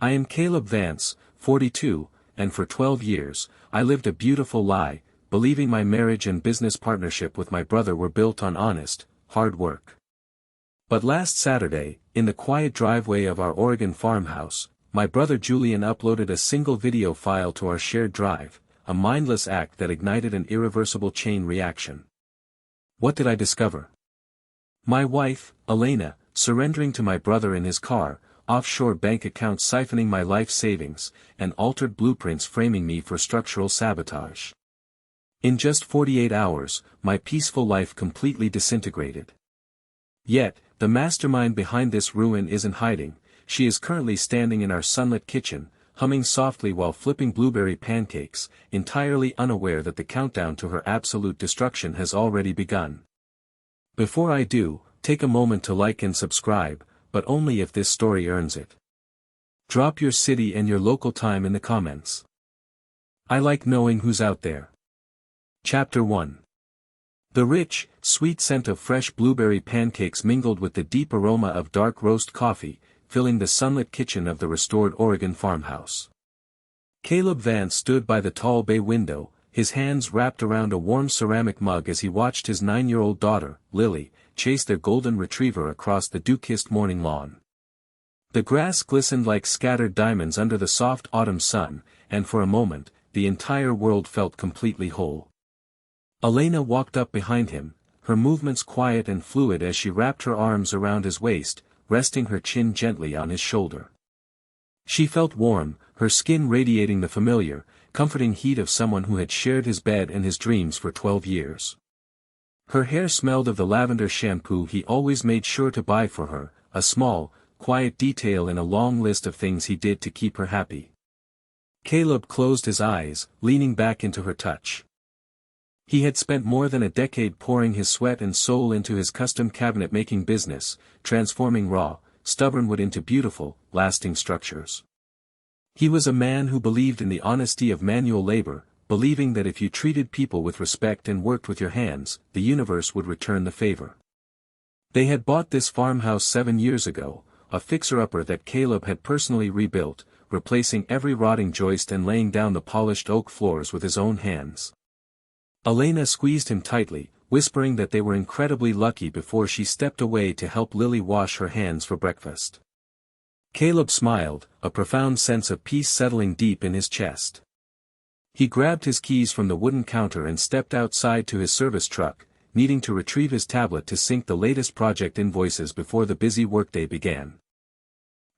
I am Caleb Vance, 42, and for 12 years, I lived a beautiful lie, believing my marriage and business partnership with my brother were built on honest, hard work. But last Saturday, in the quiet driveway of our Oregon farmhouse, my brother Julian uploaded a single video file to our shared drive, a mindless act that ignited an irreversible chain reaction. What did I discover? My wife, Elena, surrendering to my brother in his car, offshore bank accounts siphoning my life savings, and altered blueprints framing me for structural sabotage. In just 48 hours, my peaceful life completely disintegrated. Yet, the mastermind behind this ruin isn't hiding. She is currently standing in our sunlit kitchen, humming softly while flipping blueberry pancakes, entirely unaware that the countdown to her absolute destruction has already begun. Before I do, take a moment to like and subscribe, but only if this story earns it. Drop your city and your local time in the comments. I like knowing who's out there. Chapter 1. The rich, sweet scent of fresh blueberry pancakes mingled with the deep aroma of dark roast coffee, filling the sunlit kitchen of the restored Oregon farmhouse. Caleb Vance stood by the tall bay window, his hands wrapped around a warm ceramic mug as he watched his 9-year-old daughter, Lily, chase their golden retriever across the dew-kissed morning lawn. The grass glistened like scattered diamonds under the soft autumn sun, and for a moment, the entire world felt completely whole. Elena walked up behind him, her movements quiet and fluid as she wrapped her arms around his waist, resting her chin gently on his shoulder. She felt warm, her skin radiating the familiar, comforting heat of someone who had shared his bed and his dreams for 12 years. Her hair smelled of the lavender shampoo he always made sure to buy for her, a small, quiet detail in a long list of things he did to keep her happy. Caleb closed his eyes, leaning back into her touch. He had spent more than a decade pouring his sweat and soul into his custom cabinet-making business, transforming raw, stubborn wood into beautiful, lasting structures. He was a man who believed in the honesty of manual labor, believing that if you treated people with respect and worked with your hands, the universe would return the favor. They had bought this farmhouse 7 years ago, a fixer-upper that Caleb had personally rebuilt, replacing every rotting joist and laying down the polished oak floors with his own hands. Elena squeezed him tightly, whispering that they were incredibly lucky before she stepped away to help Lily wash her hands for breakfast. Caleb smiled, a profound sense of peace settling deep in his chest. He grabbed his keys from the wooden counter and stepped outside to his service truck, needing to retrieve his tablet to sync the latest project invoices before the busy workday began.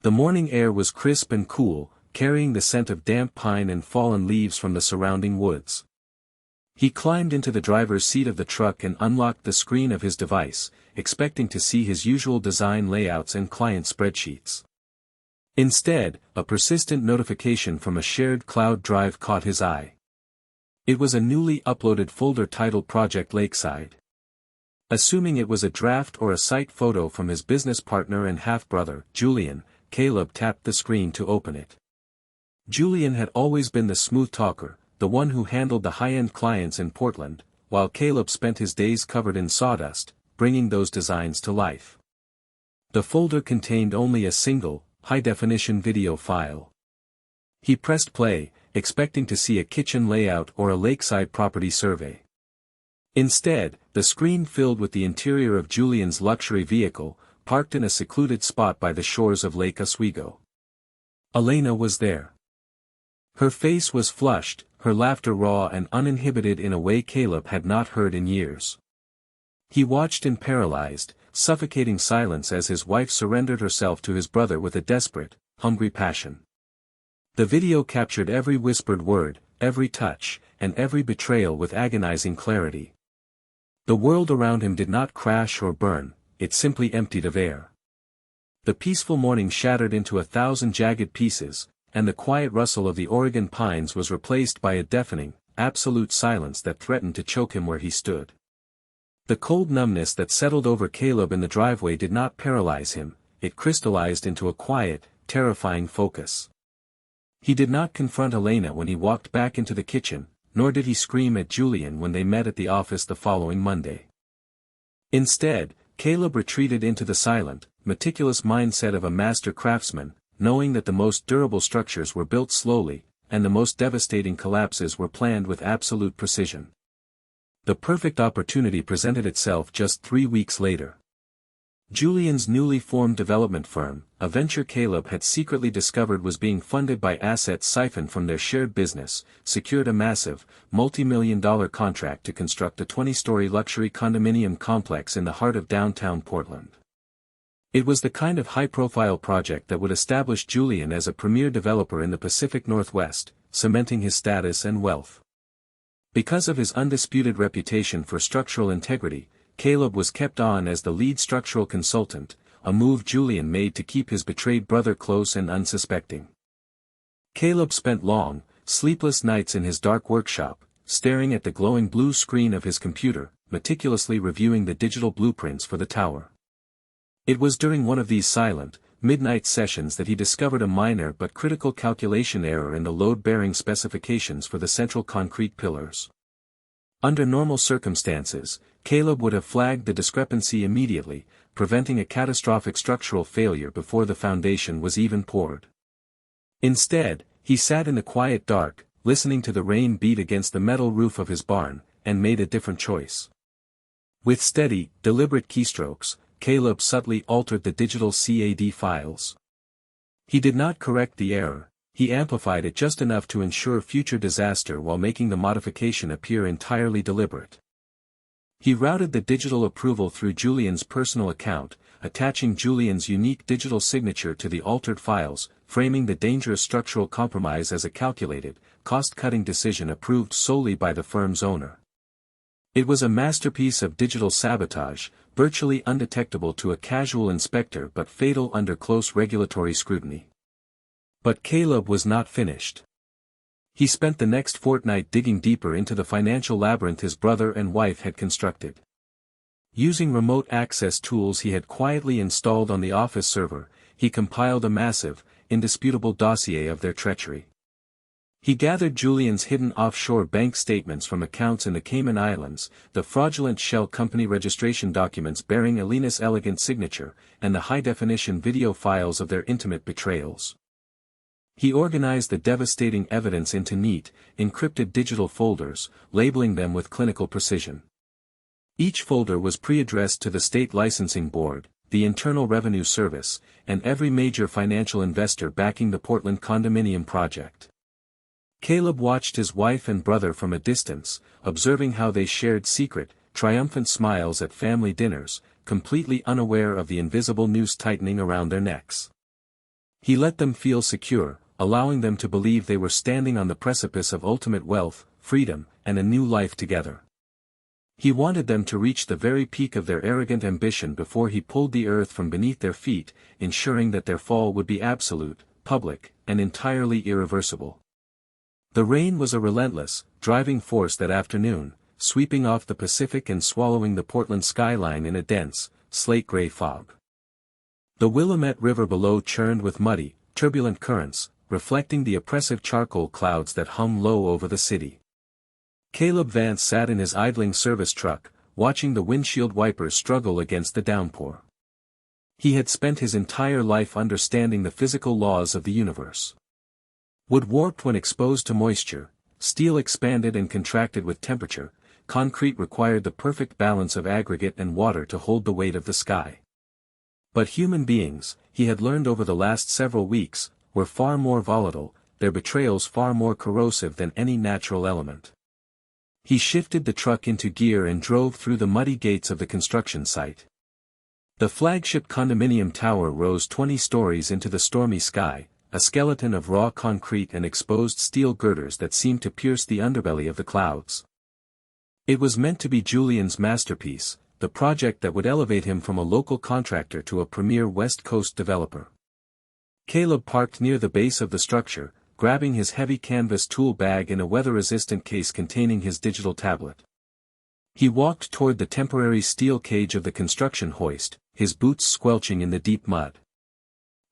The morning air was crisp and cool, carrying the scent of damp pine and fallen leaves from the surrounding woods. He climbed into the driver's seat of the truck and unlocked the screen of his device, expecting to see his usual design layouts and client spreadsheets. Instead, a persistent notification from a shared cloud drive caught his eye. It was a newly uploaded folder titled Project Lakeside. Assuming it was a draft or a site photo from his business partner and half-brother, Julian, Caleb tapped the screen to open it. Julian had always been the smooth talker, the one who handled the high-end clients in Portland, while Caleb spent his days covered in sawdust, bringing those designs to life. The folder contained only a single, high-definition video file. He pressed play, expecting to see a kitchen layout or a lakeside property survey. Instead, the screen filled with the interior of Julian's luxury vehicle, parked in a secluded spot by the shores of Lake Oswego. Elena was there. Her face was flushed, her laughter raw and uninhibited in a way Caleb had not heard in years. He watched in paralyzed, suffocating silence as his wife surrendered herself to his brother with a desperate, hungry passion. The video captured every whispered word, every touch, and every betrayal with agonizing clarity. The world around him did not crash or burn, it simply emptied of air. The peaceful morning shattered into 1,000 jagged pieces, and the quiet rustle of the Oregon pines was replaced by a deafening, absolute silence that threatened to choke him where he stood. The cold numbness that settled over Caleb in the driveway did not paralyze him, it crystallized into a quiet, terrifying focus. He did not confront Elena when he walked back into the kitchen, nor did he scream at Julian when they met at the office the following Monday. Instead, Caleb retreated into the silent, meticulous mindset of a master craftsman, knowing that the most durable structures were built slowly, and the most devastating collapses were planned with absolute precision. The perfect opportunity presented itself just 3 weeks later. Julian's newly formed development firm, a venture Caleb had secretly discovered was being funded by assets siphoned from their shared business, secured a massive, multi-million-dollar contract to construct a 20-story luxury condominium complex in the heart of downtown Portland. It was the kind of high-profile project that would establish Julian as a premier developer in the Pacific Northwest, cementing his status and wealth. Because of his undisputed reputation for structural integrity, Caleb was kept on as the lead structural consultant, a move Julian made to keep his betrayed brother close and unsuspecting. Caleb spent long, sleepless nights in his dark workshop, staring at the glowing blue screen of his computer, meticulously reviewing the digital blueprints for the tower. It was during one of these silent, midnight sessions that he discovered a minor but critical calculation error in the load-bearing specifications for the central concrete pillars. Under normal circumstances, Caleb would have flagged the discrepancy immediately, preventing a catastrophic structural failure before the foundation was even poured. Instead, he sat in the quiet dark, listening to the rain beat against the metal roof of his barn, and made a different choice. With steady, deliberate keystrokes, Caleb subtly altered the digital CAD files. He did not correct the error, he amplified it just enough to ensure future disaster while making the modification appear entirely deliberate. He routed the digital approval through Julian's personal account, attaching Julian's unique digital signature to the altered files, framing the dangerous structural compromise as a calculated, cost-cutting decision approved solely by the firm's owner. It was a masterpiece of digital sabotage, virtually undetectable to a casual inspector but fatal under close regulatory scrutiny. But Caleb was not finished. He spent the next fortnight digging deeper into the financial labyrinth his brother and wife had constructed. Using remote access tools he had quietly installed on the office server, he compiled a massive, indisputable dossier of their treachery. He gathered Julian's hidden offshore bank statements from accounts in the Cayman Islands, the fraudulent shell company registration documents bearing Elena's elegant signature, and the high-definition video files of their intimate betrayals. He organized the devastating evidence into neat, encrypted digital folders, labeling them with clinical precision. Each folder was pre-addressed to the State Licensing Board, the Internal Revenue Service, and every major financial investor backing the Portland condominium project. Caleb watched his wife and brother from a distance, observing how they shared secret, triumphant smiles at family dinners, completely unaware of the invisible noose tightening around their necks. He let them feel secure, allowing them to believe they were standing on the precipice of ultimate wealth, freedom, and a new life together. He wanted them to reach the very peak of their arrogant ambition before he pulled the earth from beneath their feet, ensuring that their fall would be absolute, public, and entirely irreversible. The rain was a relentless, driving force that afternoon, sweeping off the Pacific and swallowing the Portland skyline in a dense, slate-gray fog. The Willamette River below churned with muddy, turbulent currents, reflecting the oppressive charcoal clouds that hung low over the city. Caleb Vance sat in his idling service truck, watching the windshield wipers struggle against the downpour. He had spent his entire life understanding the physical laws of the universe. Wood warped when exposed to moisture, steel expanded and contracted with temperature, concrete required the perfect balance of aggregate and water to hold the weight of the sky. But human beings, he had learned over the last several weeks, were far more volatile, their betrayals far more corrosive than any natural element. He shifted the truck into gear and drove through the muddy gates of the construction site. The flagship condominium tower rose 20 stories into the stormy sky, a skeleton of raw concrete and exposed steel girders that seemed to pierce the underbelly of the clouds. It was meant to be Julian's masterpiece, the project that would elevate him from a local contractor to a premier West Coast developer. Caleb parked near the base of the structure, grabbing his heavy canvas tool bag in a weather-resistant case containing his digital tablet. He walked toward the temporary steel cage of the construction hoist, his boots squelching in the deep mud.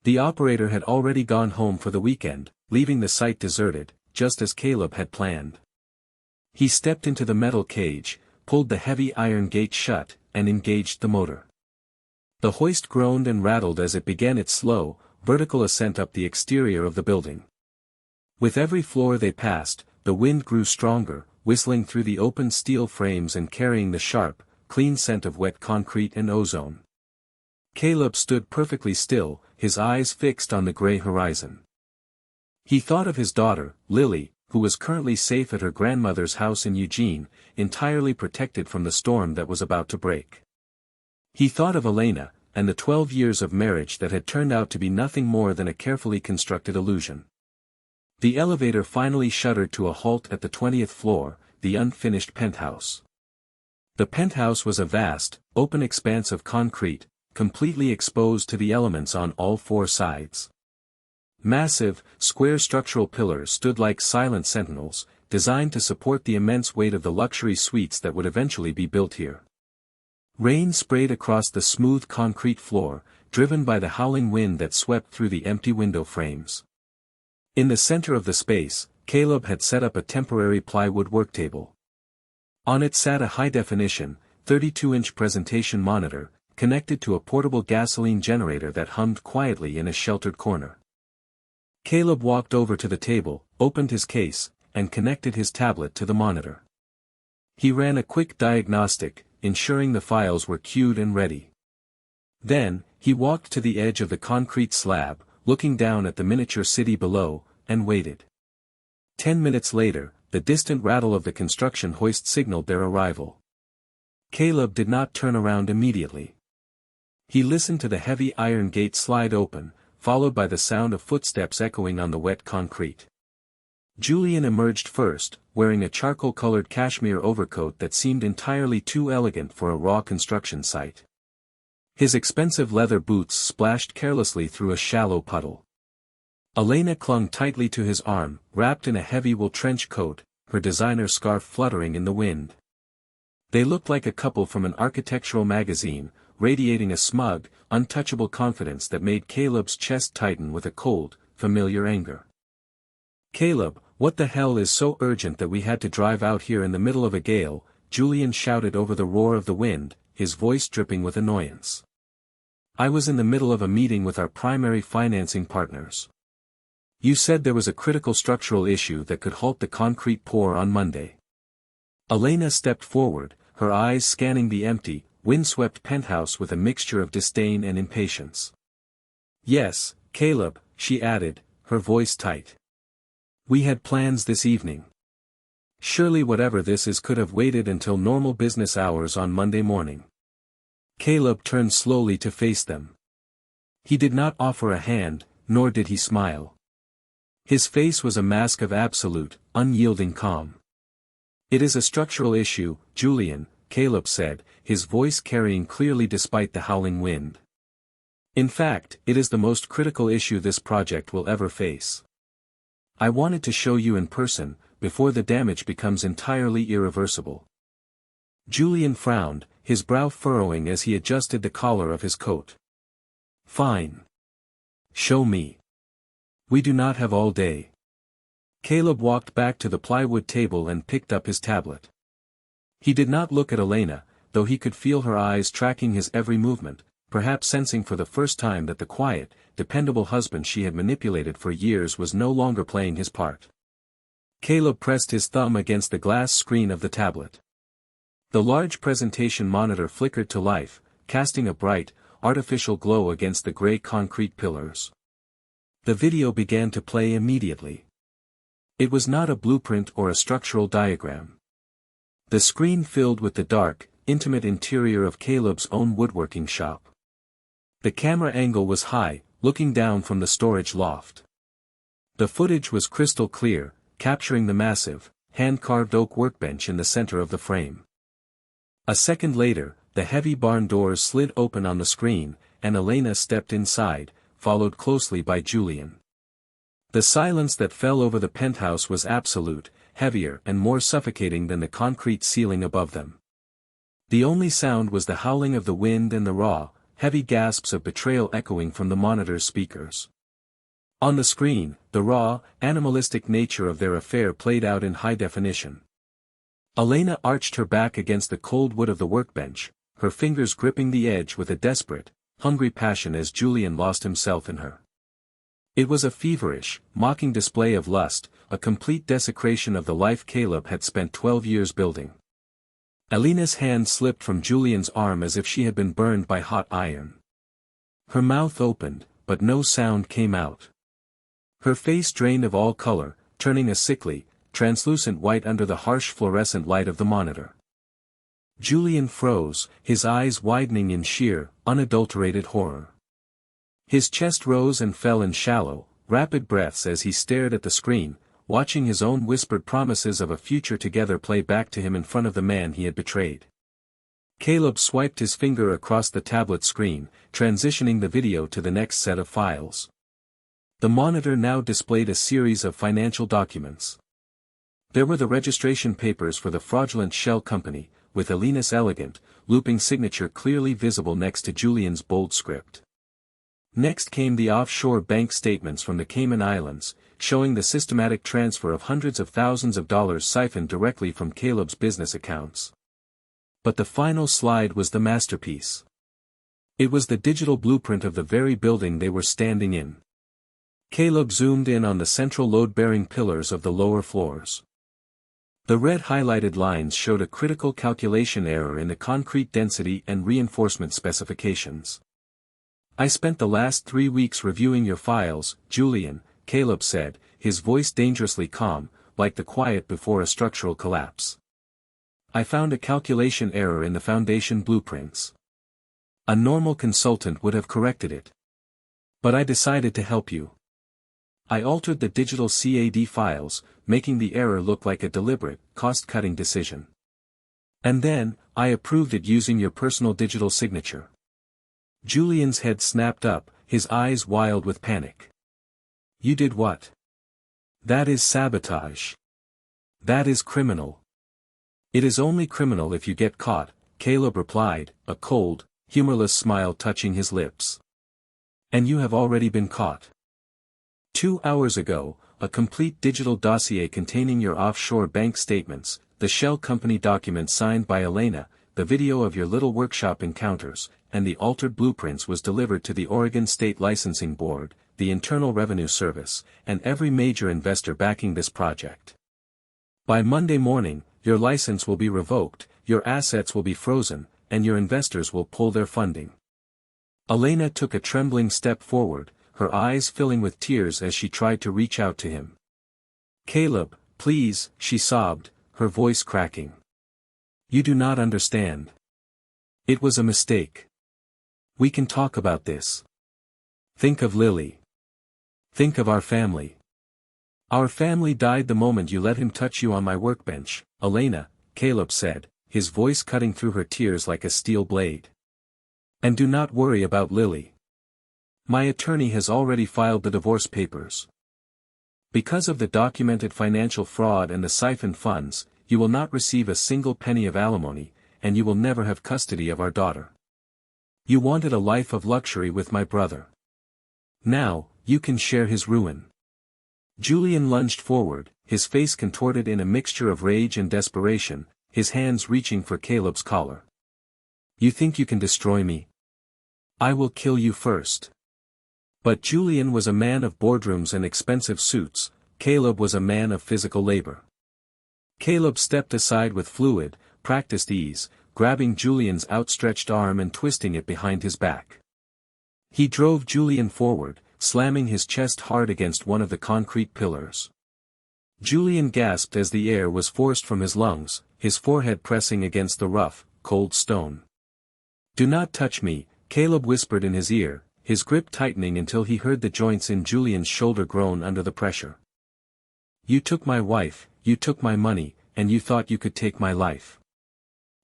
The operator had already gone home for the weekend, leaving the site deserted, just as Caleb had planned. He stepped into the metal cage, pulled the heavy iron gate shut, and engaged the motor. The hoist groaned and rattled as it began its slow, vertical ascent up the exterior of the building. With every floor they passed, the wind grew stronger, whistling through the open steel frames and carrying the sharp, clean scent of wet concrete and ozone. Caleb stood perfectly still, his eyes fixed on the gray horizon. He thought of his daughter, Lily, who was currently safe at her grandmother's house in Eugene, entirely protected from the storm that was about to break. He thought of Elena, and the 12 years of marriage that had turned out to be nothing more than a carefully constructed illusion. The elevator finally shuddered to a halt at the 20th floor, the unfinished penthouse. The penthouse was a vast, open expanse of concrete, completely exposed to the elements on all four sides. Massive, square structural pillars stood like silent sentinels, designed to support the immense weight of the luxury suites that would eventually be built here. Rain sprayed across the smooth concrete floor, driven by the howling wind that swept through the empty window frames. In the center of the space, Caleb had set up a temporary plywood worktable. On it sat a high-definition, 32-inch presentation monitor, connected to a portable gasoline generator that hummed quietly in a sheltered corner. Caleb walked over to the table, opened his case, and connected his tablet to the monitor. He ran a quick diagnostic, ensuring the files were queued and ready. Then, he walked to the edge of the concrete slab, looking down at the miniature city below, and waited. 10 minutes later, the distant rattle of the construction hoist signaled their arrival. Caleb did not turn around immediately. He listened to the heavy iron gate slide open, followed by the sound of footsteps echoing on the wet concrete. Julian emerged first, wearing a charcoal-colored cashmere overcoat that seemed entirely too elegant for a raw construction site. His expensive leather boots splashed carelessly through a shallow puddle. Elena clung tightly to his arm, wrapped in a heavy wool trench coat, her designer scarf fluttering in the wind. They looked like a couple from an architectural magazine, radiating a smug, untouchable confidence that made Caleb's chest tighten with a cold, familiar anger. "Caleb, what the hell is so urgent that we had to drive out here in the middle of a gale?" Julian shouted over the roar of the wind, his voice dripping with annoyance. "I was in the middle of a meeting with our primary financing partners. You said there was a critical structural issue that could halt the concrete pour on Monday." Elena stepped forward, her eyes scanning the empty, windswept penthouse with a mixture of disdain and impatience. "Yes, Caleb," she added, her voice tight. "We had plans this evening. Surely whatever this is could have waited until normal business hours on Monday morning." Caleb turned slowly to face them. He did not offer a hand, nor did he smile. His face was a mask of absolute, unyielding calm. "It is a structural issue, Julian," Caleb said, his voice carrying clearly despite the howling wind. "In fact, it is the most critical issue this project will ever face. I wanted to show you in person, before the damage becomes entirely irreversible." Julian frowned, his brow furrowing as he adjusted the collar of his coat. "Fine. Show me. We do not have all day." Caleb walked back to the plywood table and picked up his tablet. He did not look at Elena, though he could feel her eyes tracking his every movement, perhaps sensing for the first time that the quiet, dependable husband she had manipulated for years was no longer playing his part. Caleb pressed his thumb against the glass screen of the tablet. The large presentation monitor flickered to life, casting a bright, artificial glow against the gray concrete pillars. The video began to play immediately. It was not a blueprint or a structural diagram. The screen filled with the dark, intimate interior of Caleb's own woodworking shop. The camera angle was high, looking down from the storage loft. The footage was crystal clear, capturing the massive, hand-carved oak workbench in the center of the frame. A second later, the heavy barn doors slid open on the screen, and Elena stepped inside, followed closely by Julian. The silence that fell over the penthouse was absolute, heavier and more suffocating than the concrete ceiling above them. The only sound was the howling of the wind and the raw, heavy gasps of betrayal echoing from the monitor's speakers. On the screen, the raw, animalistic nature of their affair played out in high definition. Elena arched her back against the cold wood of the workbench, her fingers gripping the edge with a desperate, hungry passion as Julian lost himself in her. It was a feverish, mocking display of lust, a complete desecration of the life Caleb had spent 12 years building. Elena's hand slipped from Julian's arm as if she had been burned by hot iron. Her mouth opened, but no sound came out. Her face drained of all color, turning a sickly, translucent white under the harsh fluorescent light of the monitor. Julian froze, his eyes widening in sheer, unadulterated horror. His chest rose and fell in shallow, rapid breaths as he stared at the screen, watching his own whispered promises of a future together play back to him in front of the man he had betrayed. Caleb swiped his finger across the tablet screen, transitioning the video to the next set of files. The monitor now displayed a series of financial documents. There were the registration papers for the fraudulent shell company, with Elena's elegant, looping signature clearly visible next to Julian's bold script. Next came the offshore bank statements from the Cayman Islands, showing the systematic transfer of hundreds of thousands of dollars siphoned directly from Caleb's business accounts. But the final slide was the masterpiece. It was the digital blueprint of the very building they were standing in. Caleb zoomed in on the central load-bearing pillars of the lower floors. The red highlighted lines showed a critical calculation error in the concrete density and reinforcement specifications. "I spent the last 3 weeks reviewing your files, Julian," Caleb said, his voice dangerously calm, like the quiet before a structural collapse. "I found a calculation error in the foundation blueprints. A normal consultant would have corrected it. But I decided to help you. I altered the digital CAD files, making the error look like a deliberate, cost-cutting decision. And then, I approved it using your personal digital signature." Julian's head snapped up, his eyes wild with panic. "You did what?" "That is sabotage. That is criminal." "It is only criminal if you get caught," Caleb replied, a cold, humorless smile touching his lips. "And you have already been caught. 2 hours ago, a complete digital dossier containing your offshore bank statements, the shell company document signed by Elena, the video of your little workshop encounters, and the altered blueprints was delivered to the Oregon State Licensing Board, the Internal Revenue Service, and every major investor backing this project. By Monday morning, your license will be revoked, your assets will be frozen, and your investors will pull their funding." Elena took a trembling step forward, her eyes filling with tears as she tried to reach out to him. "Caleb, please," she sobbed, her voice cracking. "You do not understand. It was a mistake. We can talk about this. Think of Lily. Think of our family. Our family died the moment you let him touch you on my workbench, Elena," Caleb said, his voice cutting through her tears like a steel blade. "And do not worry about Lily. My attorney has already filed the divorce papers. Because of the documented financial fraud and the siphoned funds, you will not receive a single penny of alimony, and you will never have custody of our daughter. You wanted a life of luxury with my brother. Now, you can share his ruin." Julian lunged forward, his face contorted in a mixture of rage and desperation, his hands reaching for Caleb's collar. "You think you can destroy me? I will kill you first." But Julian was a man of boardrooms and expensive suits, Caleb was a man of physical labor. Caleb stepped aside with fluid, practiced ease, grabbing Julian's outstretched arm and twisting it behind his back. He drove Julian forward, slamming his chest hard against one of the concrete pillars. Julian gasped as the air was forced from his lungs, his forehead pressing against the rough, cold stone. "Do not touch me," Caleb whispered in his ear, his grip tightening until he heard the joints in Julian's shoulder groan under the pressure. "You took my wife, you took my money, and you thought you could take my life.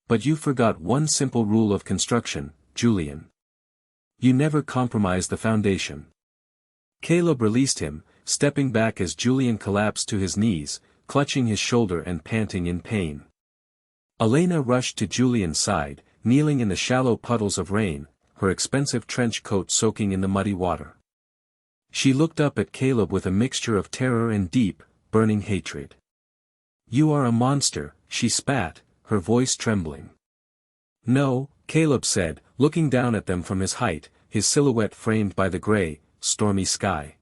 But you forgot one simple rule of construction, Julian. You never compromise the foundation." Caleb released him, stepping back as Julian collapsed to his knees, clutching his shoulder and panting in pain. Elena rushed to Julian's side, kneeling in the shallow puddles of rain, her expensive trench coat soaking in the muddy water. She looked up at Caleb with a mixture of terror and deep, burning hatred. "You are a monster," she spat, her voice trembling. "No," Caleb said, looking down at them from his height, his silhouette framed by the gray, stormy sky.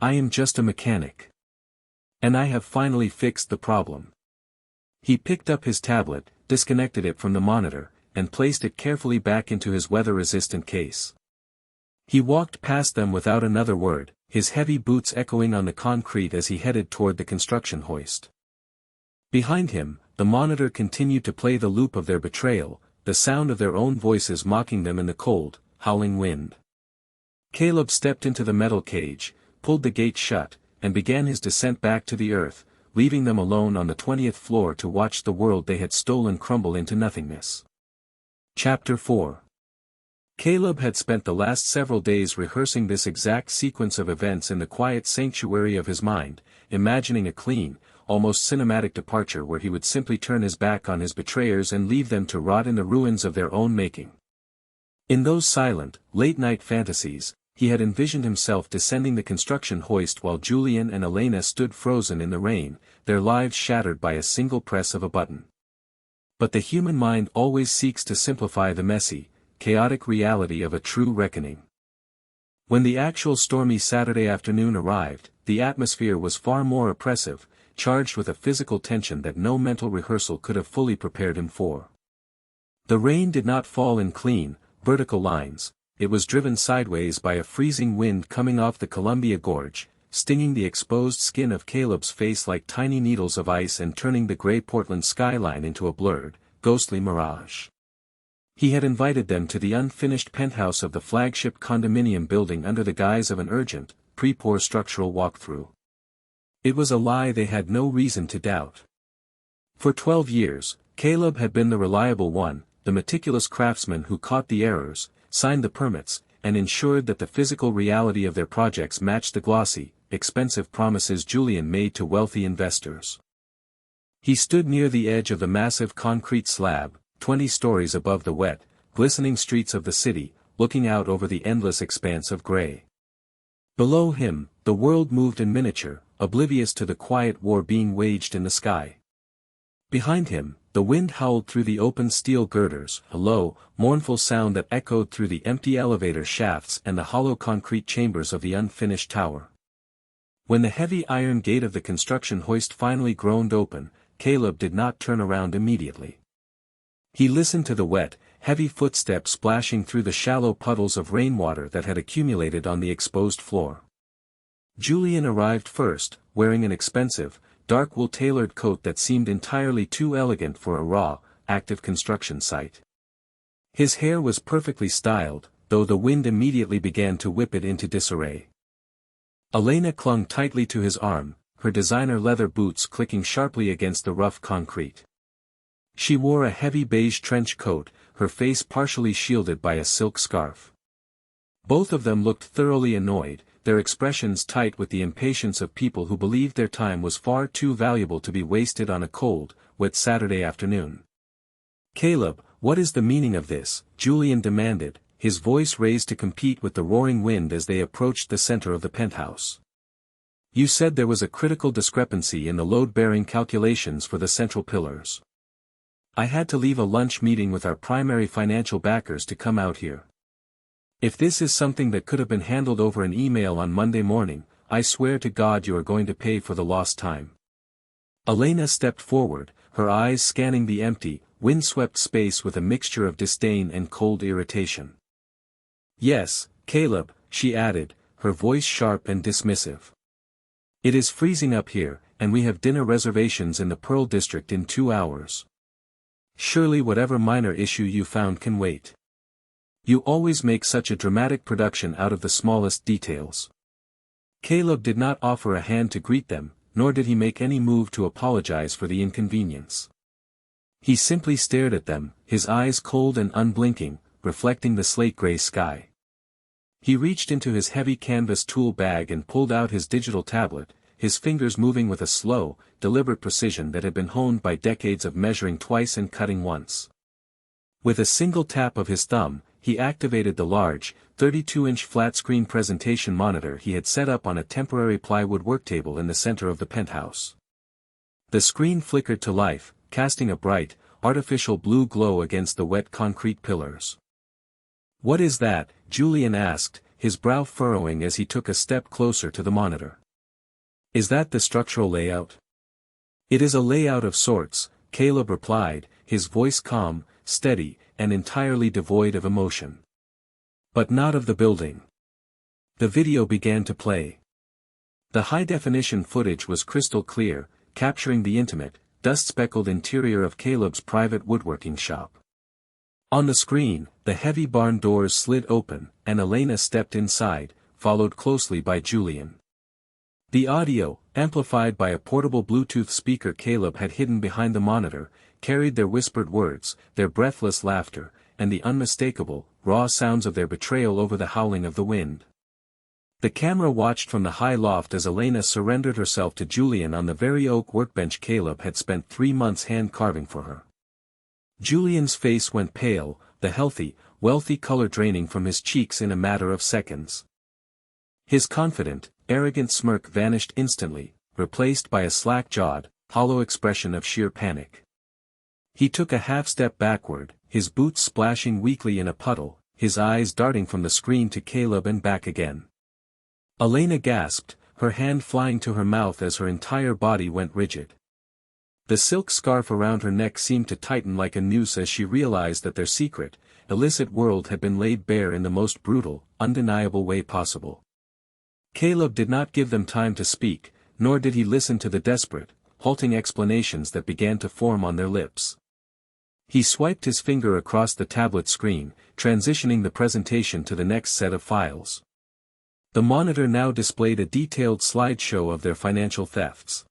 I am just a mechanic. And I have finally fixed the problem. He picked up his tablet, disconnected it from the monitor, and placed it carefully back into his weather-resistant case. He walked past them without another word, his heavy boots echoing on the concrete as he headed toward the construction hoist. Behind him, the monitor continued to play the loop of their betrayal, the sound of their own voices mocking them in the cold, howling wind. Caleb stepped into the metal cage, pulled the gate shut, and began his descent back to the earth, leaving them alone on the 20th floor to watch the world they had stolen crumble into nothingness. Chapter 4. Caleb had spent the last several days rehearsing this exact sequence of events in the quiet sanctuary of his mind, imagining a clean, almost cinematic departure where he would simply turn his back on his betrayers and leave them to rot in the ruins of their own making. In those silent, late-night fantasies, he had envisioned himself descending the construction hoist while Julian and Elena stood frozen in the rain, their lives shattered by a single press of a button. But the human mind always seeks to simplify the messy, chaotic reality of a true reckoning. When the actual stormy Saturday afternoon arrived, the atmosphere was far more oppressive, charged with a physical tension that no mental rehearsal could have fully prepared him for. The rain did not fall in clean, vertical lines. It was driven sideways by a freezing wind coming off the Columbia Gorge, stinging the exposed skin of Caleb's face like tiny needles of ice and turning the gray Portland skyline into a blurred, ghostly mirage. He had invited them to the unfinished penthouse of the flagship condominium building under the guise of an urgent, pre-pour structural walkthrough. It was a lie they had no reason to doubt. For 12 years, Caleb had been the reliable one, the meticulous craftsman who caught the errors, signed the permits, and ensured that the physical reality of their projects matched the glossy, expensive promises Julian made to wealthy investors. He stood near the edge of the massive concrete slab, 20 stories above the wet, glistening streets of the city, looking out over the endless expanse of gray. Below him, the world moved in miniature, oblivious to the quiet war being waged in the sky. Behind him, the wind howled through the open steel girders, a low, mournful sound that echoed through the empty elevator shafts and the hollow concrete chambers of the unfinished tower. When the heavy iron gate of the construction hoist finally groaned open, Caleb did not turn around immediately. He listened to the wet, heavy footsteps splashing through the shallow puddles of rainwater that had accumulated on the exposed floor. Julian arrived first, wearing an expensive, dark wool-tailored coat that seemed entirely too elegant for a raw, active construction site. His hair was perfectly styled, though the wind immediately began to whip it into disarray. Elena clung tightly to his arm, her designer leather boots clicking sharply against the rough concrete. She wore a heavy beige trench coat, her face partially shielded by a silk scarf. Both of them looked thoroughly annoyed, their expressions tight with the impatience of people who believed their time was far too valuable to be wasted on a cold, wet Saturday afternoon. "Caleb, what is the meaning of this?" Julian demanded, his voice raised to compete with the roaring wind as they approached the center of the penthouse. "You said there was a critical discrepancy in the load-bearing calculations for the central pillars. I had to leave a lunch meeting with our primary financial backers to come out here. If this is something that could have been handled over an email on Monday morning, I swear to God you are going to pay for the lost time." Elena stepped forward, her eyes scanning the empty, wind-swept space with a mixture of disdain and cold irritation. "Yes, Caleb," she added, her voice sharp and dismissive. "It is freezing up here, and we have dinner reservations in the Pearl District in 2 hours. Surely whatever minor issue you found can wait. You always make such a dramatic production out of the smallest details." Caleb did not offer a hand to greet them, nor did he make any move to apologize for the inconvenience. He simply stared at them, his eyes cold and unblinking, reflecting the slate-gray sky. He reached into his heavy canvas tool bag and pulled out his digital tablet, his fingers moving with a slow, deliberate precision that had been honed by decades of measuring twice and cutting once. With a single tap of his thumb, he activated the large, 32-inch flat-screen presentation monitor he had set up on a temporary plywood worktable in the center of the penthouse. The screen flickered to life, casting a bright, artificial blue glow against the wet concrete pillars. "What is that?" Julian asked, his brow furrowing as he took a step closer to the monitor. "Is that the structural layout?" "It is a layout of sorts," Caleb replied, his voice calm, steady, and entirely devoid of emotion. "But not of the building." The video began to play. The high-definition footage was crystal clear, capturing the intimate, dust-speckled interior of Caleb's private woodworking shop. On the screen, the heavy barn doors slid open, and Elena stepped inside, followed closely by Julian. The audio, amplified by a portable Bluetooth speaker Caleb had hidden behind the monitor, carried their whispered words, their breathless laughter, and the unmistakable, raw sounds of their betrayal over the howling of the wind. The camera watched from the high loft as Elena surrendered herself to Julian on the very oak workbench Caleb had spent 3 months hand-carving for her. Julian's face went pale, the healthy, wealthy color draining from his cheeks in a matter of seconds. His confident, arrogant smirk vanished instantly, replaced by a slack-jawed, hollow expression of sheer panic. He took a half-step backward, his boots splashing weakly in a puddle, his eyes darting from the screen to Caleb and back again. Elena gasped, her hand flying to her mouth as her entire body went rigid. The silk scarf around her neck seemed to tighten like a noose as she realized that their secret, illicit world had been laid bare in the most brutal, undeniable way possible. Caleb did not give them time to speak, nor did he listen to the desperate, halting explanations that began to form on their lips. He swiped his finger across the tablet screen, transitioning the presentation to the next set of files. The monitor now displayed a detailed slideshow of their financial thefts.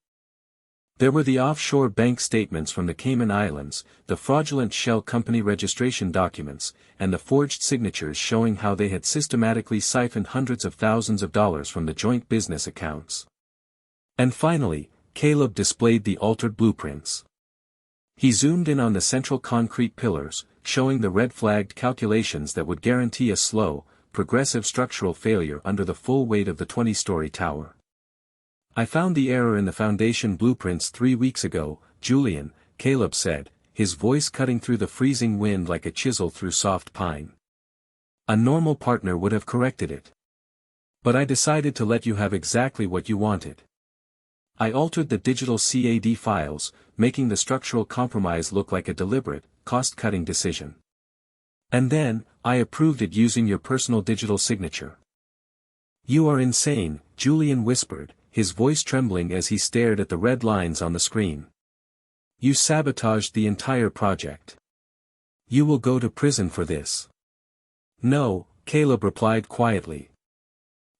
There were the offshore bank statements from the Cayman Islands, the fraudulent shell company registration documents, and the forged signatures showing how they had systematically siphoned hundreds of thousands of dollars from the joint business accounts. And finally, Caleb displayed the altered blueprints. He zoomed in on the central concrete pillars, showing the red-flagged calculations that would guarantee a slow, progressive structural failure under the full weight of the 20-story tower. "I found the error in the foundation blueprints 3 weeks ago, Julian," Caleb said, his voice cutting through the freezing wind like a chisel through soft pine. "A normal partner would have corrected it. But I decided to let you have exactly what you wanted. I altered the digital CAD files, making the structural compromise look like a deliberate, cost-cutting decision. And then, I approved it using your personal digital signature." "You are insane," Julian whispered, his voice trembling as he stared at the red lines on the screen. "You sabotaged the entire project. You will go to prison for this." "No," Caleb replied quietly.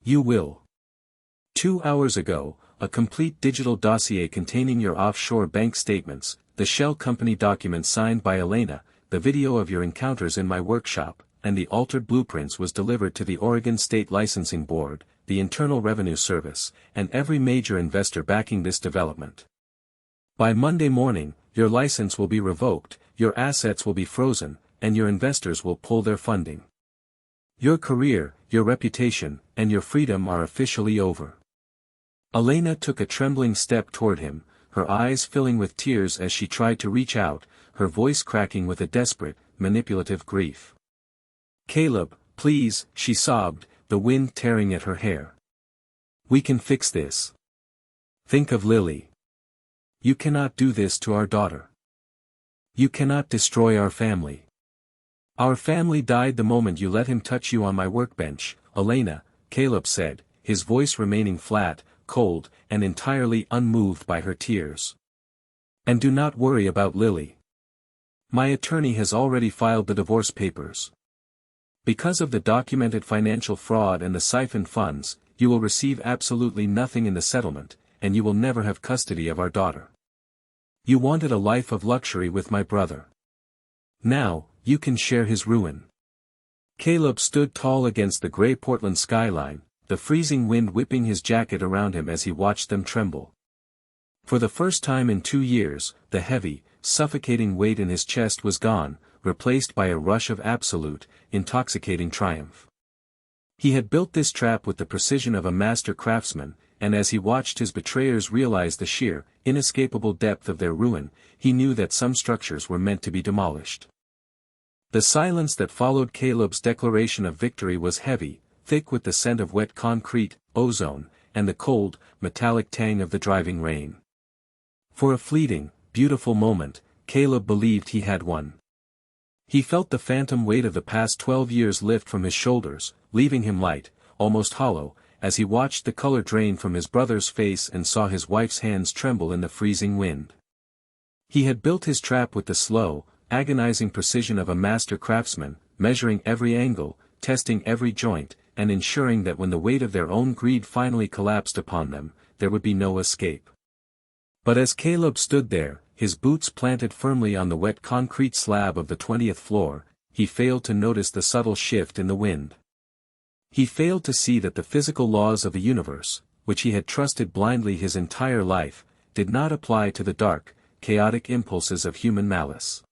"You will. 2 hours ago, a complete digital dossier containing your offshore bank statements, the shell company documents signed by Elena, the video of your encounters in my workshop, and the altered blueprints was delivered to the Oregon State Licensing Board, the Internal Revenue Service, and every major investor backing this development. By Monday morning, your license will be revoked, your assets will be frozen, and your investors will pull their funding. Your career, your reputation, and your freedom are officially over." Elena took a trembling step toward him, her eyes filling with tears as she tried to reach out, her voice cracking with a desperate, manipulative grief. "Caleb, please," she sobbed, the wind tearing at her hair. "We can fix this. Think of Lily. You cannot do this to our daughter. You cannot destroy our family. Our family died the moment you let him touch you on my workbench, Elena," Caleb said, his voice remaining flat, cold, and entirely unmoved by her tears. "And do not worry about Lily. My attorney has already filed the divorce papers. Because of the documented financial fraud and the siphoned funds, you will receive absolutely nothing in the settlement, and you will never have custody of our daughter. You wanted a life of luxury with my brother. Now, you can share his ruin." Caleb stood tall against the gray Portland skyline, the freezing wind whipping his jacket around him as he watched them tremble. For the first time in 2 years, the heavy, suffocating weight in his chest was gone, replaced by a rush of absolute, intoxicating triumph. He had built this trap with the precision of a master craftsman, and as he watched his betrayers realize the sheer, inescapable depth of their ruin, he knew that some structures were meant to be demolished. The silence that followed Caleb's declaration of victory was heavy, thick with the scent of wet concrete, ozone, and the cold, metallic tang of the driving rain. For a fleeting, beautiful moment, Caleb believed he had won. He felt the phantom weight of the past 12 years lift from his shoulders, leaving him light, almost hollow, as he watched the color drain from his brother's face and saw his wife's hands tremble in the freezing wind. He had built his trap with the slow, agonizing precision of a master craftsman, measuring every angle, testing every joint, and ensuring that when the weight of their own greed finally collapsed upon them, there would be no escape. But as Caleb stood there, his boots planted firmly on the wet concrete slab of the 20th floor, he failed to notice the subtle shift in the wind. He failed to see that the physical laws of the universe, which he had trusted blindly his entire life, did not apply to the dark, chaotic impulses of human malice.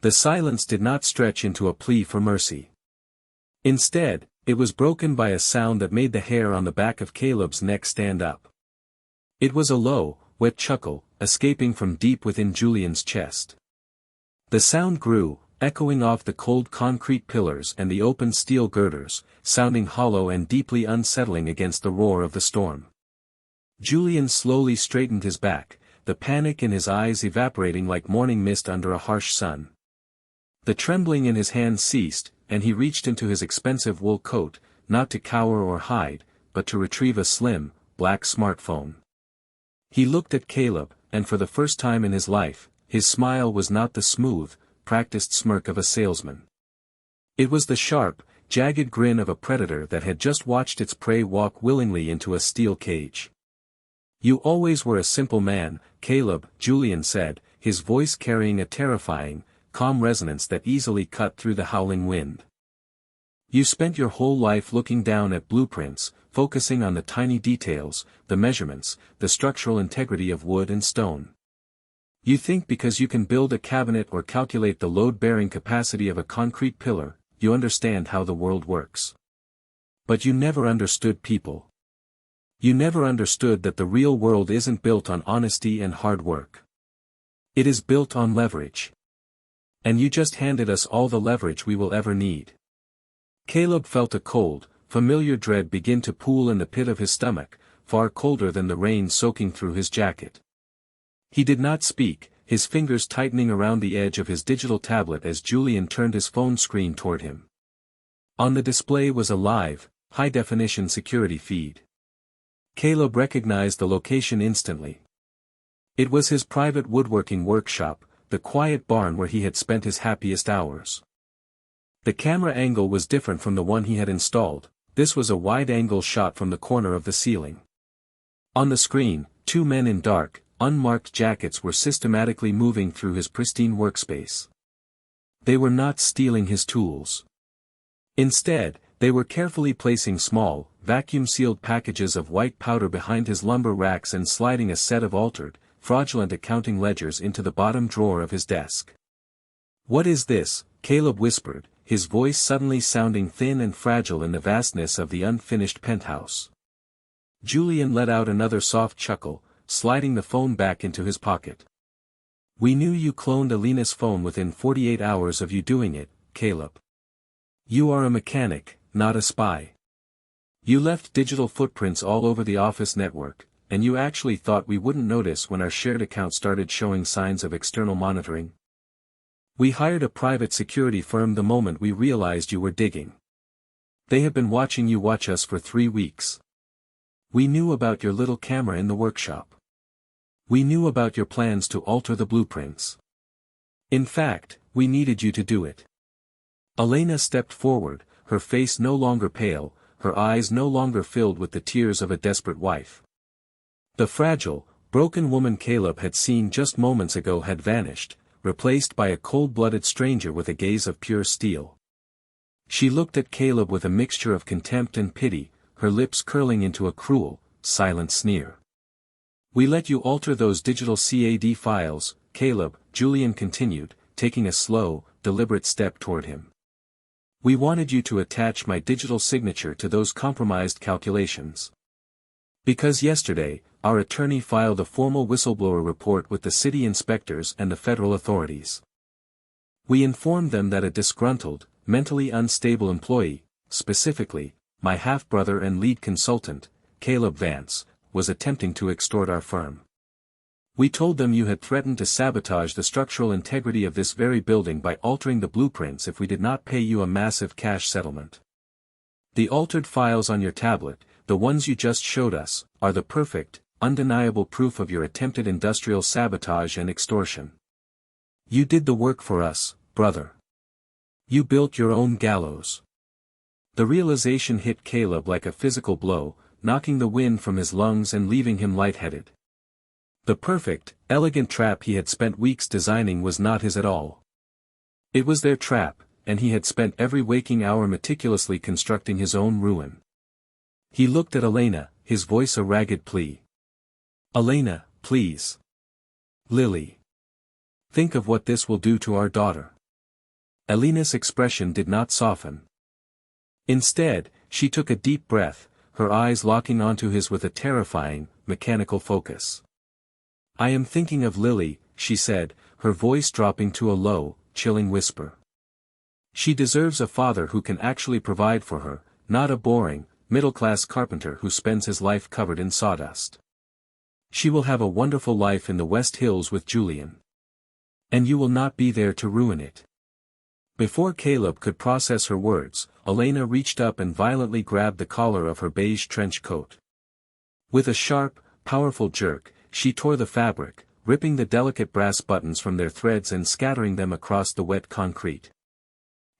The silence did not stretch into a plea for mercy. Instead, it was broken by a sound that made the hair on the back of Caleb's neck stand up. It was a low, wet chuckle, escaping from deep within Julian's chest. The sound grew, echoing off the cold concrete pillars and the open steel girders, sounding hollow and deeply unsettling against the roar of the storm. Julian slowly straightened his back, the panic in his eyes evaporating like morning mist under a harsh sun. The trembling in his hands ceased, and he reached into his expensive wool coat, not to cower or hide, but to retrieve a slim, black smartphone. He looked at Caleb, and for the first time in his life, his smile was not the smooth, practiced smirk of a salesman. It was the sharp, jagged grin of a predator that had just watched its prey walk willingly into a steel cage. "You always were a simple man, Caleb," Julian said, his voice carrying a terrifying, calm resonance that easily cut through the howling wind. "You spent your whole life looking down at blueprints, focusing on the tiny details, the measurements, the structural integrity of wood and stone. You think because you can build a cabinet or calculate the load-bearing capacity of a concrete pillar, you understand how the world works. But you never understood people. You never understood that the real world isn't built on honesty and hard work. It is built on leverage. And you just handed us all the leverage we will ever need." Caleb felt a cold, familiar dread begin to pool in the pit of his stomach, far colder than the rain soaking through his jacket. He did not speak, his fingers tightening around the edge of his digital tablet as Julian turned his phone screen toward him. On the display was a live, high-definition security feed. Caleb recognized the location instantly. It was his private woodworking workshop, the quiet barn where he had spent his happiest hours. The camera angle was different from the one he had installed. This was a wide-angle shot from the corner of the ceiling. On the screen, two men in dark, unmarked jackets were systematically moving through his pristine workspace. They were not stealing his tools. Instead, they were carefully placing small, vacuum-sealed packages of white powder behind his lumber racks and sliding a set of altered, fraudulent accounting ledgers into the bottom drawer of his desk. "What is this?" Caleb whispered, his voice suddenly sounding thin and fragile in the vastness of the unfinished penthouse. Julian let out another soft chuckle, sliding the phone back into his pocket. "We knew you cloned Elena's phone within 48 hours of you doing it, Caleb. You are a mechanic, not a spy. You left digital footprints all over the office network, and you actually thought we wouldn't notice when our shared account started showing signs of external monitoring. We hired a private security firm the moment we realized you were digging. They have been watching you watch us for 3 weeks. We knew about your little camera in the workshop. We knew about your plans to alter the blueprints. In fact, we needed you to do it." Elena stepped forward, her face no longer pale, her eyes no longer filled with the tears of a desperate wife. The fragile, broken woman Caleb had seen just moments ago had vanished, replaced by a cold-blooded stranger with a gaze of pure steel. She looked at Caleb with a mixture of contempt and pity, her lips curling into a cruel, silent sneer. "We let you alter those digital CAD files, Caleb," Julian continued, taking a slow, deliberate step toward him. "We wanted you to attach my digital signature to those compromised calculations. Because yesterday, our attorney filed a formal whistleblower report with the city inspectors and the federal authorities. We informed them that a disgruntled, mentally unstable employee, specifically, my half-brother and lead consultant, Caleb Vance, was attempting to extort our firm. We told them you had threatened to sabotage the structural integrity of this very building by altering the blueprints if we did not pay you a massive cash settlement. The altered files on your tablet, the ones you just showed us, are the perfect, undeniable proof of your attempted industrial sabotage and extortion. You did the work for us, brother. You built your own gallows. The realization hit Caleb like a physical blow, knocking the wind from his lungs and leaving him lightheaded. The perfect, elegant trap he had spent weeks designing was not his at all. It was their trap, and he had spent every waking hour meticulously constructing his own ruin. He looked at Elena, his voice a ragged plea. Elena, please. Lily. Think of what this will do to our daughter. Elena's expression did not soften. Instead, she took a deep breath, her eyes locking onto his with a terrifying, mechanical focus. I am thinking of Lily, she said, her voice dropping to a low, chilling whisper. She deserves a father who can actually provide for her, not a boring, middle-class carpenter who spends his life covered in sawdust. She will have a wonderful life in the West Hills with Julian. And you will not be there to ruin it. Before Caleb could process her words, Elena reached up and violently grabbed the collar of her beige trench coat. With a sharp, powerful jerk, she tore the fabric, ripping the delicate brass buttons from their threads and scattering them across the wet concrete.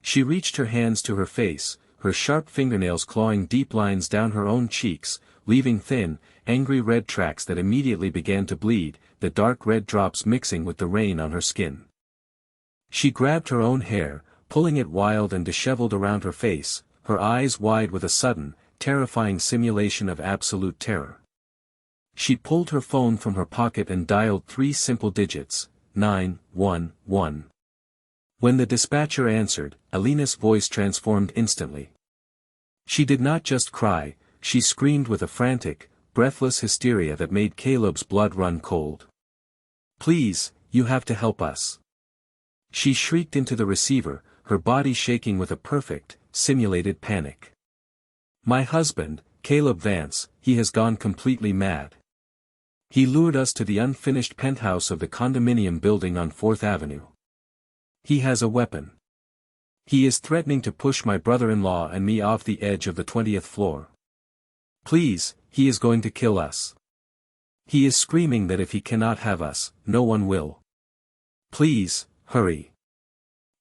She reached her hands to her face, her sharp fingernails clawing deep lines down her own cheeks, leaving thin, angry red tracks that immediately began to bleed, the dark red drops mixing with the rain on her skin. She grabbed her own hair, pulling it wild and disheveled around her face, her eyes wide with a sudden, terrifying simulation of absolute terror. She pulled her phone from her pocket and dialed 3 simple digits, 911. When the dispatcher answered, Elena's voice transformed instantly. She did not just cry, she screamed with a frantic, breathless hysteria that made Caleb's blood run cold. Please, you have to help us. She shrieked into the receiver, her body shaking with a perfect, simulated panic. My husband, Caleb Vance, he has gone completely mad. He lured us to the unfinished penthouse of the condominium building on 4th Avenue. He has a weapon. He is threatening to push my brother-in-law and me off the edge of the 20th floor. Please, he is going to kill us. He is screaming that if he cannot have us, no one will. Please, hurry.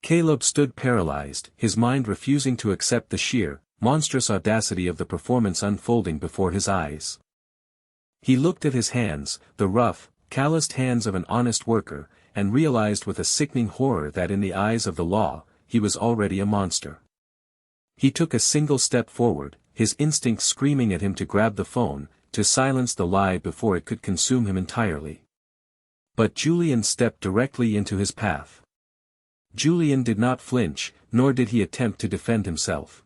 Caleb stood paralyzed, his mind refusing to accept the sheer, monstrous audacity of the performance unfolding before his eyes. He looked at his hands, the rough, calloused hands of an honest worker, and realized with a sickening horror that in the eyes of the law, he was already a monster. He took a single step forward, his instincts screaming at him to grab the phone, to silence the lie before it could consume him entirely. But Julian stepped directly into his path. Julian did not flinch, nor did he attempt to defend himself.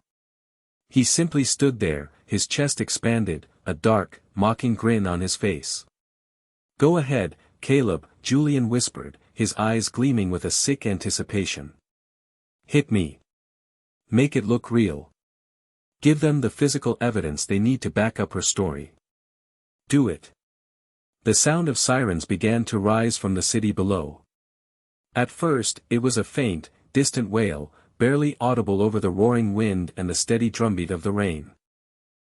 He simply stood there, his chest expanded, a dark, mocking grin on his face. Go ahead, Caleb, Julian whispered, his eyes gleaming with a sick anticipation. Hit me. Make it look real. Give them the physical evidence they need to back up her story. Do it. The sound of sirens began to rise from the city below. At first, it was a faint, distant wail, barely audible over the roaring wind and the steady drumbeat of the rain.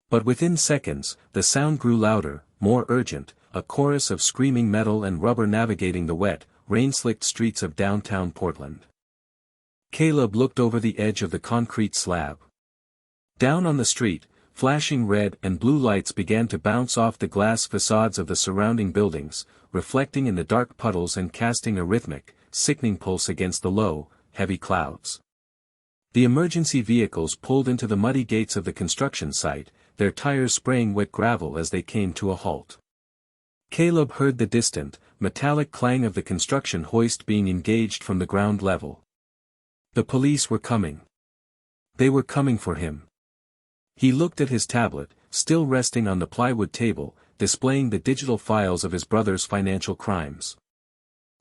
But within seconds, the sound grew louder, more urgent, a chorus of screaming metal and rubber navigating the wet, rain-slicked streets of downtown Portland. Caleb looked over the edge of the concrete slab. Down on the street, flashing red and blue lights began to bounce off the glass facades of the surrounding buildings, reflecting in the dark puddles and casting a rhythmic, sickening pulse against the low, heavy clouds. The emergency vehicles pulled into the muddy gates of the construction site, their tires spraying wet gravel as they came to a halt. Caleb heard the distant, metallic clang of the construction hoist being engaged from the ground level. The police were coming. They were coming for him. He looked at his tablet, still resting on the plywood table, displaying the digital files of his brother's financial crimes.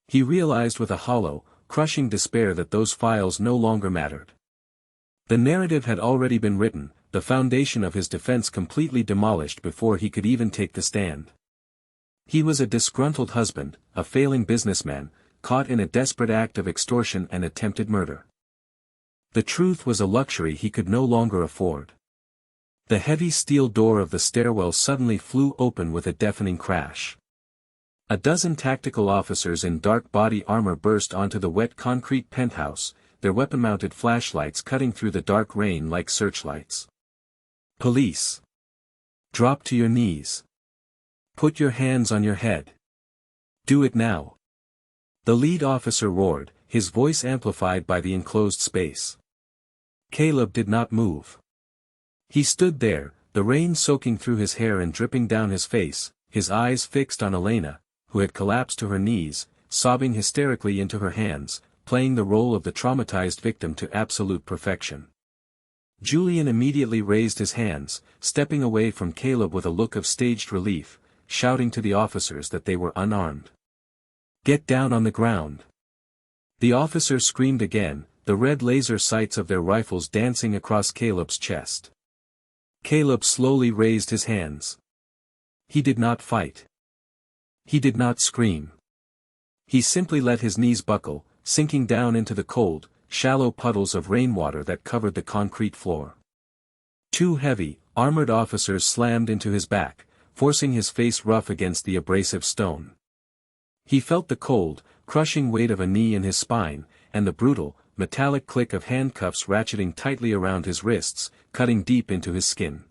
He realized with a hollow, crushing despair that those files no longer mattered. The narrative had already been written, the foundation of his defense completely demolished before he could even take the stand. He was a disgruntled husband, a failing businessman, caught in a desperate act of extortion and attempted murder. The truth was a luxury he could no longer afford. The heavy steel door of the stairwell suddenly flew open with a deafening crash. A dozen tactical officers in dark body armor burst onto the wet concrete penthouse, their weapon-mounted flashlights cutting through the dark rain like searchlights. "Police! Drop to your knees. Put your hands on your head. Do it now!" The lead officer roared, his voice amplified by the enclosed space. Caleb did not move. He stood there, the rain soaking through his hair and dripping down his face, his eyes fixed on Elena, who had collapsed to her knees, sobbing hysterically into her hands, playing the role of the traumatized victim to absolute perfection. Julian immediately raised his hands, stepping away from Caleb with a look of staged relief, shouting to the officers that they were unarmed. "Get down on the ground!" The officers screamed again, the red laser sights of their rifles dancing across Caleb's chest. Caleb slowly raised his hands. He did not fight. He did not scream. He simply let his knees buckle, sinking down into the cold, shallow puddles of rainwater that covered the concrete floor. Two heavy, armored officers slammed into his back, forcing his face rough against the abrasive stone. He felt the cold, crushing weight of a knee in his spine, and the brutal, metallic click of handcuffs ratcheting tightly around his wrists, cutting deep into his skin.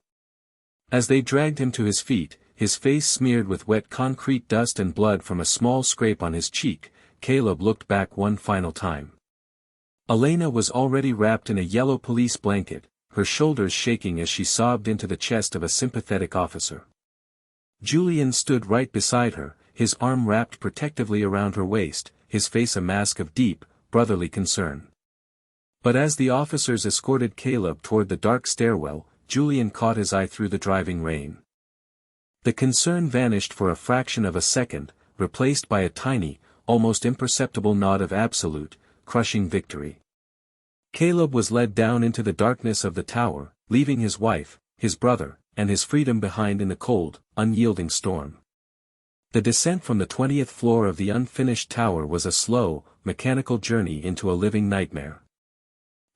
As they dragged him to his feet, his face smeared with wet concrete dust and blood from a small scrape on his cheek, Caleb looked back one final time. Elena was already wrapped in a yellow police blanket, her shoulders shaking as she sobbed into the chest of a sympathetic officer. Julian stood right beside her, his arm wrapped protectively around her waist, his face a mask of deep, brotherly concern. But as the officers escorted Caleb toward the dark stairwell, Julian caught his eye through the driving rain. The concern vanished for a fraction of a second, replaced by a tiny, almost imperceptible nod of absolute, crushing victory. Caleb was led down into the darkness of the tower, leaving his wife, his brother, and his freedom behind in the cold, unyielding storm. The descent from the 20th floor of the unfinished tower was a slow, mechanical journey into a living nightmare.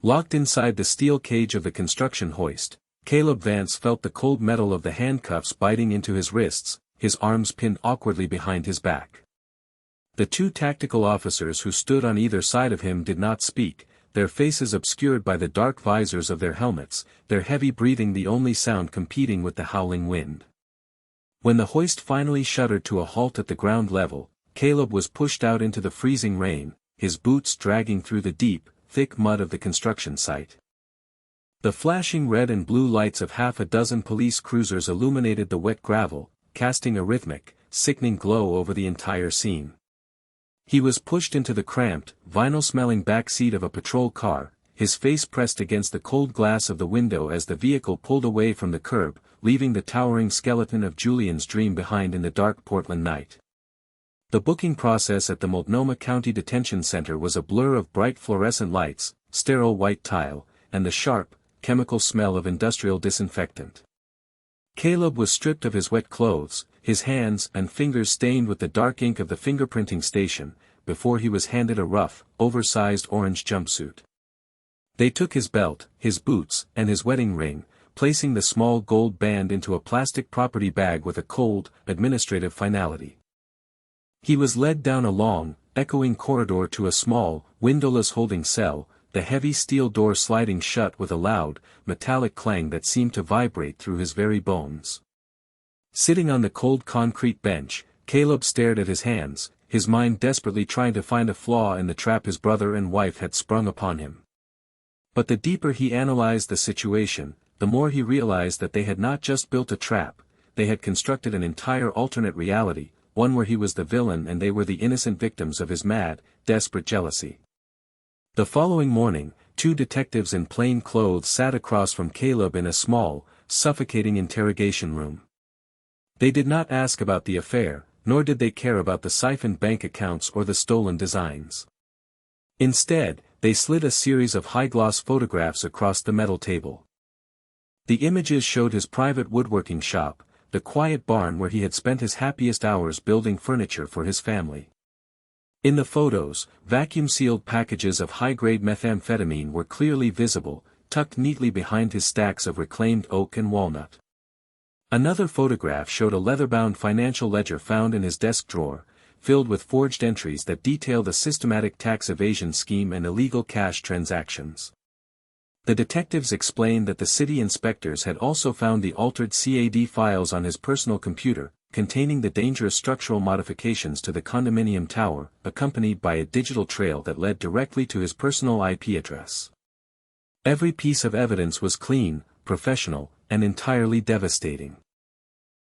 Locked inside the steel cage of the construction hoist, Caleb Vance felt the cold metal of the handcuffs biting into his wrists, his arms pinned awkwardly behind his back. The two tactical officers who stood on either side of him did not speak, their faces obscured by the dark visors of their helmets, their heavy breathing the only sound competing with the howling wind. When the hoist finally shuddered to a halt at the ground level, Caleb was pushed out into the freezing rain, his boots dragging through the deep, thick mud of the construction site. The flashing red and blue lights of half a dozen police cruisers illuminated the wet gravel, casting a rhythmic, sickening glow over the entire scene. He was pushed into the cramped, vinyl-smelling back seat of a patrol car, his face pressed against the cold glass of the window as the vehicle pulled away from the curb, leaving the towering skeleton of Julian's dream behind in the dark Portland night. The booking process at the Multnomah County Detention Center was a blur of bright fluorescent lights, sterile white tile, and the sharp, chemical smell of industrial disinfectant. Caleb was stripped of his wet clothes, his hands and fingers stained with the dark ink of the fingerprinting station, before he was handed a rough, oversized orange jumpsuit. They took his belt, his boots, and his wedding ring, placing the small gold band into a plastic property bag with a cold, administrative finality. He was led down a long, echoing corridor to a small, windowless holding cell, the heavy steel door sliding shut with a loud, metallic clang that seemed to vibrate through his very bones. Sitting on the cold concrete bench, Caleb stared at his hands, his mind desperately trying to find a flaw in the trap his brother and wife had sprung upon him. But the deeper he analyzed the situation, the more he realized that they had not just built a trap, they had constructed an entire alternate reality, one where he was the villain and they were the innocent victims of his mad, desperate jealousy. The following morning, two detectives in plain clothes sat across from Caleb in a small, suffocating interrogation room. They did not ask about the affair, nor did they care about the siphoned bank accounts or the stolen designs. Instead, they slid a series of high-gloss photographs across the metal table. The images showed his private woodworking shop, the quiet barn where he had spent his happiest hours building furniture for his family. In the photos, vacuum-sealed packages of high-grade methamphetamine were clearly visible, tucked neatly behind his stacks of reclaimed oak and walnut. Another photograph showed a leather-bound financial ledger found in his desk drawer, filled with forged entries that detailed a systematic tax evasion scheme and illegal cash transactions. The detectives explained that the city inspectors had also found the altered CAD files on his personal computer, containing the dangerous structural modifications to the condominium tower, accompanied by a digital trail that led directly to his personal IP address. Every piece of evidence was clean, professional, and entirely devastating.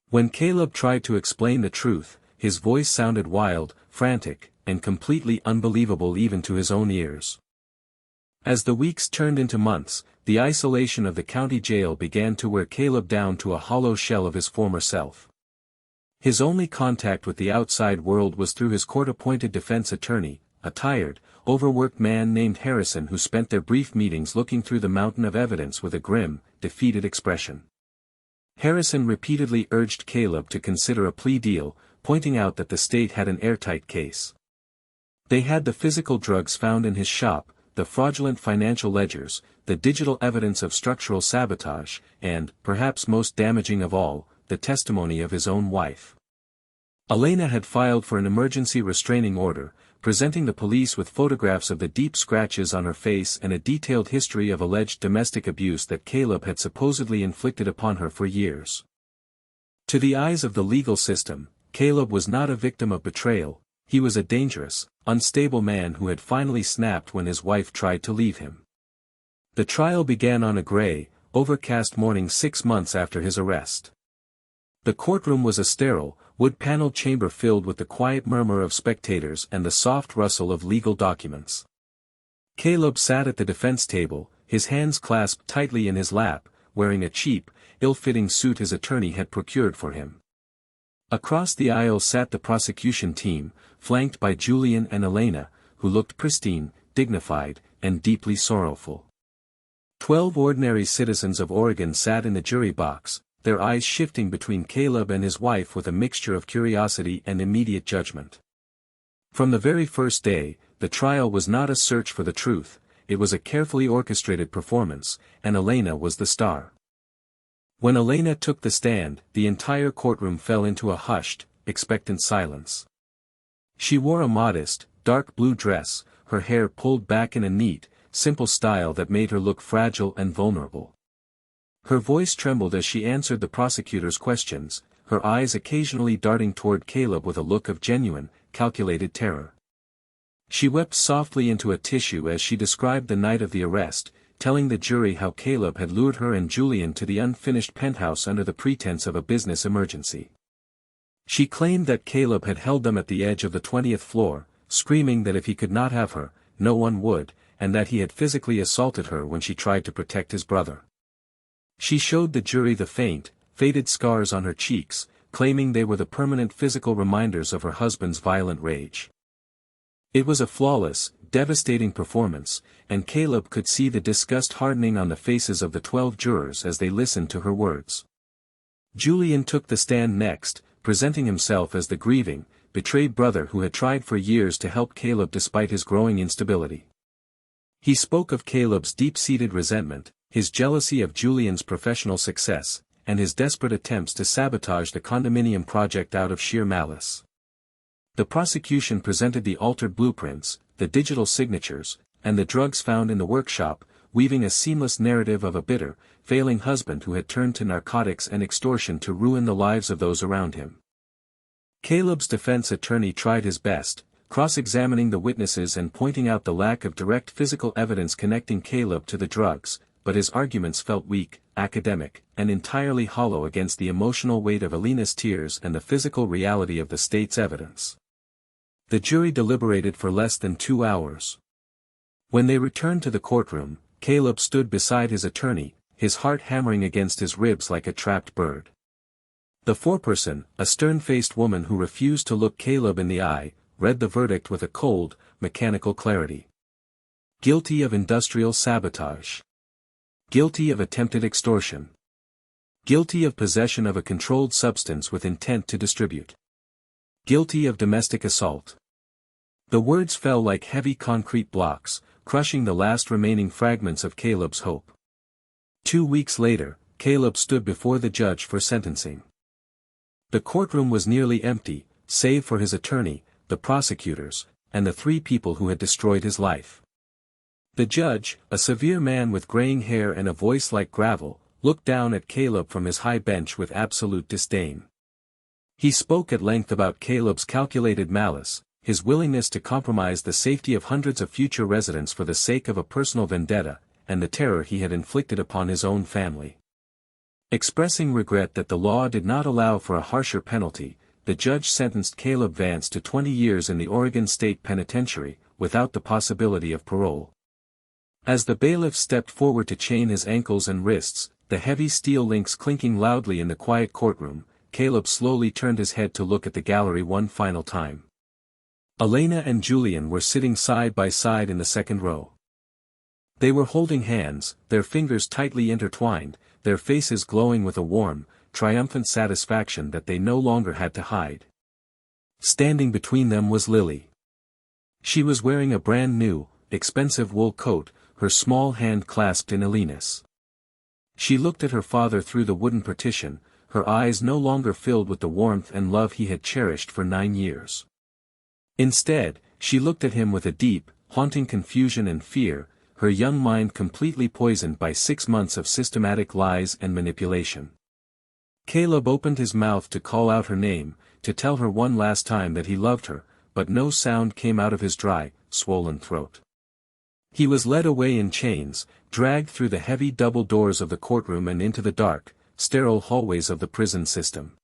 When Caleb tried to explain the truth, his voice sounded wild, frantic, and completely unbelievable even to his own ears. As the weeks turned into months, the isolation of the county jail began to wear Caleb down to a hollow shell of his former self. His only contact with the outside world was through his court-appointed defense attorney, a tired, overworked man named Harrison who spent their brief meetings looking through the mountain of evidence with a grim, defeated expression. Harrison repeatedly urged Caleb to consider a plea deal, pointing out that the state had an airtight case. They had the physical drugs found in his shop, the fraudulent financial ledgers, the digital evidence of structural sabotage, and, perhaps most damaging of all, the testimony of his own wife. Elena had filed for an emergency restraining order, presenting the police with photographs of the deep scratches on her face and a detailed history of alleged domestic abuse that Caleb had supposedly inflicted upon her for years. To the eyes of the legal system, Caleb was not a victim of betrayal, he was a dangerous, unstable man who had finally snapped when his wife tried to leave him. The trial began on a gray, overcast morning 6 months after his arrest. The courtroom was a sterile, wood-paneled chamber filled with the quiet murmur of spectators and the soft rustle of legal documents. Caleb sat at the defense table, his hands clasped tightly in his lap, wearing a cheap, ill-fitting suit his attorney had procured for him. Across the aisle sat the prosecution team, flanked by Julian and Elena, who looked pristine, dignified, and deeply sorrowful. 12 ordinary citizens of Oregon sat in the jury box, their eyes shifting between Caleb and his wife with a mixture of curiosity and immediate judgment. From the very first day, the trial was not a search for the truth, it was a carefully orchestrated performance, and Elena was the star. When Elena took the stand, the entire courtroom fell into a hushed, expectant silence. She wore a modest, dark blue dress, her hair pulled back in a neat, simple style that made her look fragile and vulnerable. Her voice trembled as she answered the prosecutor's questions, her eyes occasionally darting toward Caleb with a look of genuine, calculated terror. She wept softly into a tissue as she described the night of the arrest, telling the jury how Caleb had lured her and Julian to the unfinished penthouse under the pretense of a business emergency. She claimed that Caleb had held them at the edge of the 20th floor, screaming that if he could not have her, no one would, and that he had physically assaulted her when she tried to protect his brother. She showed the jury the faint, faded scars on her cheeks, claiming they were the permanent physical reminders of her husband's violent rage. It was a flawless, devastating performance, and Caleb could see the disgust hardening on the faces of the 12 jurors as they listened to her words. Julian took the stand next, presenting himself as the grieving, betrayed brother who had tried for years to help Caleb despite his growing instability. He spoke of Caleb's deep-seated resentment, his jealousy of Julian's professional success, and his desperate attempts to sabotage the condominium project out of sheer malice. The prosecution presented the altered blueprints, the digital signatures, and the drugs found in the workshop, weaving a seamless narrative of a bitter, failing husband who had turned to narcotics and extortion to ruin the lives of those around him. Caleb's defense attorney tried his best, cross-examining the witnesses and pointing out the lack of direct physical evidence connecting Caleb to the drugs, but his arguments felt weak, academic, and entirely hollow against the emotional weight of Elena's tears and the physical reality of the state's evidence. The jury deliberated for less than 2 hours. When they returned to the courtroom, Caleb stood beside his attorney, his heart hammering against his ribs like a trapped bird. The foreperson, a stern-faced woman who refused to look Caleb in the eye, read the verdict with a cold, mechanical clarity. Guilty of industrial sabotage. Guilty of attempted extortion. Guilty of possession of a controlled substance with intent to distribute. Guilty of domestic assault. The words fell like heavy concrete blocks, crushing the last remaining fragments of Caleb's hope. 2 weeks later, Caleb stood before the judge for sentencing. The courtroom was nearly empty, save for his attorney, the prosecutors, and the 3 people who had destroyed his life. The judge, a severe man with graying hair and a voice like gravel, looked down at Caleb from his high bench with absolute disdain. He spoke at length about Caleb's calculated malice, his willingness to compromise the safety of hundreds of future residents for the sake of a personal vendetta, and the terror he had inflicted upon his own family. Expressing regret that the law did not allow for a harsher penalty, the judge sentenced Caleb Vance to 20 years in the Oregon State Penitentiary, without the possibility of parole. As the bailiff stepped forward to chain his ankles and wrists, the heavy steel links clinking loudly in the quiet courtroom, Caleb slowly turned his head to look at the gallery one final time. Elena and Julian were sitting side by side in the second row. They were holding hands, their fingers tightly intertwined, their faces glowing with a warm, triumphant satisfaction that they no longer had to hide. Standing between them was Lily. She was wearing a brand new, expensive wool coat, her small hand clasped in Elena's. She looked at her father through the wooden partition, her eyes no longer filled with the warmth and love he had cherished for 9 years. Instead, she looked at him with a deep, haunting confusion and fear, her young mind completely poisoned by 6 months of systematic lies and manipulation. Caleb opened his mouth to call out her name, to tell her one last time that he loved her, but no sound came out of his dry, swollen throat. He was led away in chains, dragged through the heavy double doors of the courtroom and into the dark, sterile hallways of the prison system.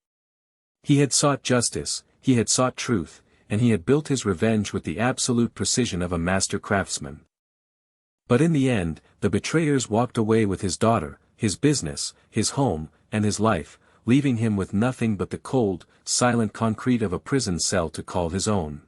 He had sought justice, he had sought truth, and he had built his revenge with the absolute precision of a master craftsman. But in the end, the betrayers walked away with his daughter, his business, his home, and his life, leaving him with nothing but the cold, silent concrete of a prison cell to call his own.